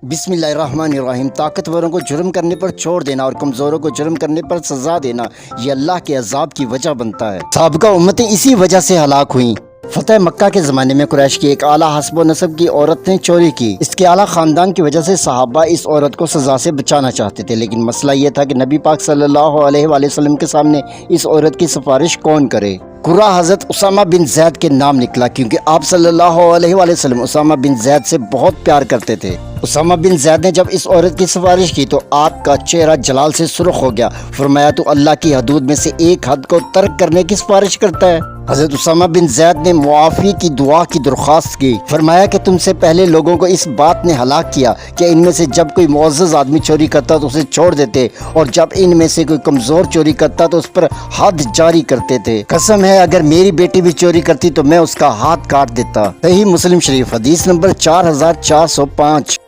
बिस्मिल्लाहिर्रहमानिर्रहीम। ताकतवरों को जुर्म करने पर छोड़ देना और कमज़ोरों को जुर्म करने पर सज़ा देना ये अल्लाह के अज़ाब की वजह बनता है। साबिक़ा उम्मतें इसी वजह से हलाक हुई। फतेह मक्का के ज़माने में कुरैश की एक आला हस्ब नसब की औरत ने चोरी की। इसके आला ख़ानदान की वजह से सहाबा इस औरत को सज़ा से बचाना चाहते थे, लेकिन मसला ये था कि नबी पाक सल्लल्लाहु अलैहि वसल्लम के सामने इस औरत की सिफारिश कौन करे। कुर्रा हज़रत उसामा बिन जैद के नाम निकला, क्योंकि आप सल्लल्लाहु अलैहि वसल्लम उसामा बिन जैद से बहुत प्यार करते थे। उसामा बिन जैद ने जब इस औरत की सिफारिश की तो आपका चेहरा जलाल से सुर्ख हो गया। फरमाया, तो अल्लाह की हदूद में से एक हद को तर्क करने की सिफारिश करता है। हज़रत उसामा बिन जैद ने मुआफ़ी की दुआ की दरख्वास्त की। फरमाया कि तुमसे पहले लोगों को इस बात ने हलाक किया कि इनमें से जब कोई मुअज़्ज़ज़ आदमी चोरी करता तो उसे छोड़ देते, और जब इनमें से कोई कमज़ोर चोरी करता तो उस पर हद जारी करते थे। कसम है, अगर मेरी बेटी भी चोरी करती तो मैं उसका हाथ काट देता। सही मुस्लिम शरीफ हदीस नंबर 4405।